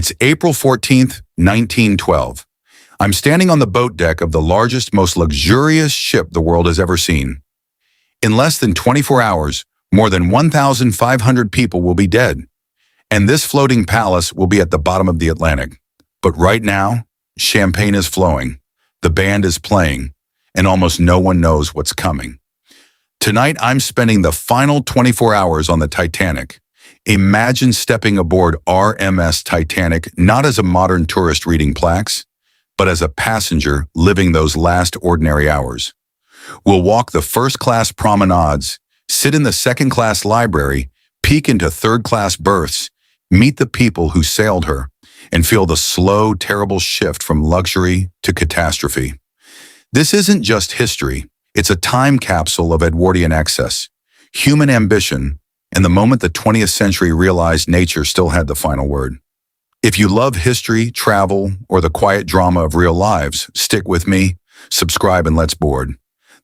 It's April 14th, 1912. I'm standing on the boat deck of the largest, most luxurious ship the world has ever seen. In less than 24 hours, more than 1,500 people will be dead, and this floating palace will be at the bottom of the Atlantic. But right now, champagne is flowing, the band is playing, and almost no one knows what's coming. Tonight, I'm spending the final 24 hours on the Titanic. Imagine stepping aboard RMS Titanic not as a modern tourist reading plaques, but as a passenger living those last ordinary hours. We'll walk the first-class promenades, sit in the second-class library, peek into third-class berths, meet the people who sailed her, and feel the slow, terrible shift from luxury to catastrophe. This isn't just history. It's a time capsule of Edwardian excess, human ambition, and the moment the 20th century realized nature still had the final word. If you love history, travel, or the quiet drama of real lives, stick with me, subscribe, and let's board.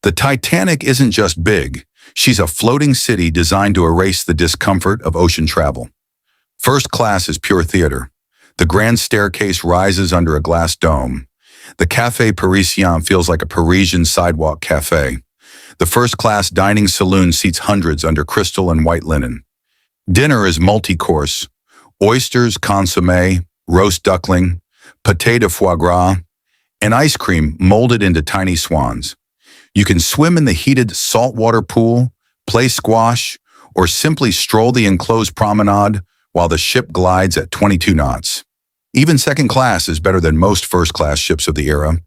The Titanic isn't just big. She's a floating city designed to erase the discomfort of ocean travel. First class is pure theater. The grand staircase rises under a glass dome. The Café Parisien feels like a Parisian sidewalk cafe. The first-class dining saloon seats hundreds under crystal and white linen. Dinner is multi-course: oysters, consommé, roast duckling, pâté de foie gras, and ice cream molded into tiny swans. You can swim in the heated saltwater pool, play squash, or simply stroll the enclosed promenade while the ship glides at 22 knots. Even second class is better than most first-class ships of the era.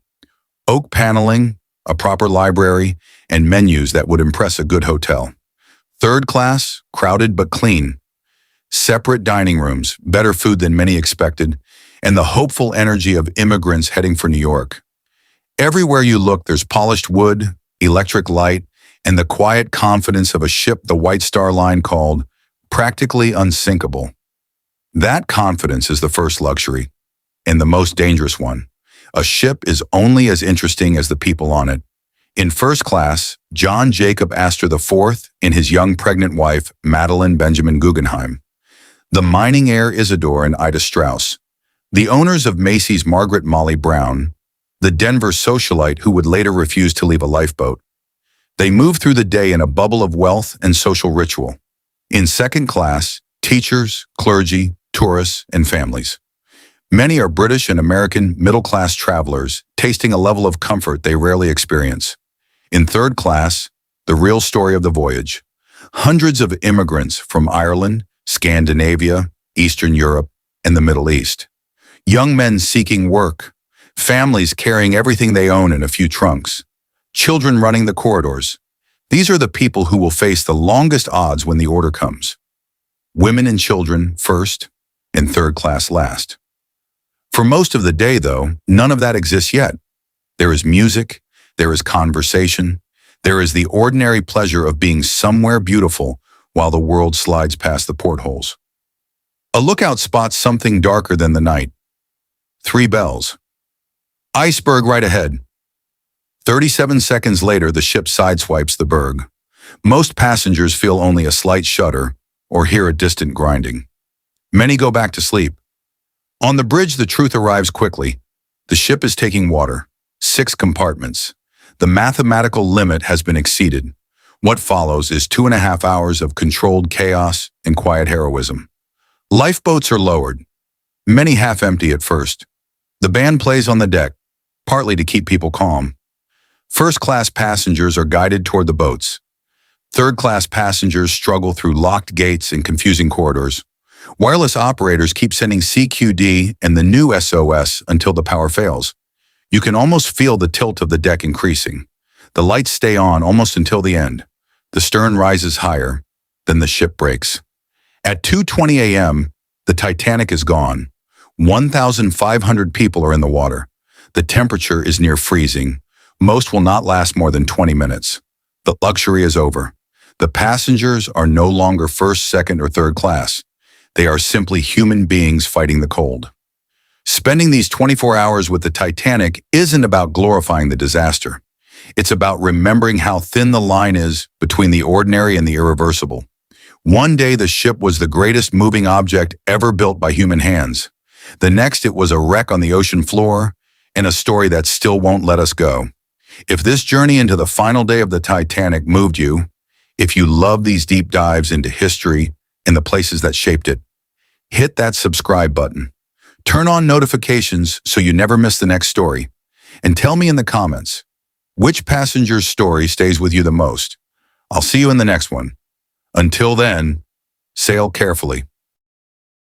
Oak paneling, a proper library, and menus that would impress a good hotel. Third class, crowded but clean. Separate dining rooms, better food than many expected, and the hopeful energy of immigrants heading for New York. Everywhere you look, there's polished wood, electric light, and the quiet confidence of a ship the White Star Line called practically unsinkable. That confidence is the first luxury, and the most dangerous one. A ship is only as interesting as the people on it. In first class, John Jacob Astor IV and his young pregnant wife, Madeline Benjamin Guggenheim. The mining heir Isidore and Ida Strauss. The owners of Macy's Margaret Molly Brown. The Denver socialite who would later refuse to leave a lifeboat. They move through the day in a bubble of wealth and social ritual. In second class, teachers, clergy, tourists, and families. Many are British and American middle-class travelers, tasting a level of comfort they rarely experience. In third class, the real story of the voyage. Hundreds of immigrants from Ireland, Scandinavia, Eastern Europe, and the Middle East. Young men seeking work, families carrying everything they own in a few trunks, children running the corridors. These are the people who will face the longest odds when the order comes. Women and children first, and third class last. For most of the day, though, none of that exists yet. There is music, there is conversation, there is the ordinary pleasure of being somewhere beautiful while the world slides past the portholes. A lookout spots something darker than the night. 3 bells. Iceberg right ahead. 37 seconds later, the ship sideswipes the berg. Most passengers feel only a slight shudder or hear a distant grinding. Many go back to sleep. On the bridge, the truth arrives quickly. The ship is taking water. 6 compartments. The mathematical limit has been exceeded. What follows is 2.5 hours of controlled chaos and quiet heroism. Lifeboats are lowered, many half empty at first. The band plays on the deck, partly to keep people calm. First-class passengers are guided toward the boats. Third-class passengers struggle through locked gates and confusing corridors. Wireless operators keep sending CQD and the new SOS until the power fails. You can almost feel the tilt of the deck increasing. The lights stay on almost until the end. The stern rises higher, then the ship breaks. At 2:20 a.m., the Titanic is gone. 1,500 people are in the water. The temperature is near freezing. Most will not last more than 20 minutes. The luxury is over. The passengers are no longer first, second, or third class. They are simply human beings fighting the cold. Spending these 24 hours with the Titanic isn't about glorifying the disaster. It's about remembering how thin the line is between the ordinary and the irreversible. One day the ship was the greatest moving object ever built by human hands. The next, it was a wreck on the ocean floor and a story that still won't let us go. If this journey into the final day of the Titanic moved you, if you love these deep dives into history and the places that shaped it, hit that subscribe button. Turn on notifications so you never miss the next story. And tell me in the comments, which passenger's story stays with you the most? I'll see you in the next one. Until then, sail carefully.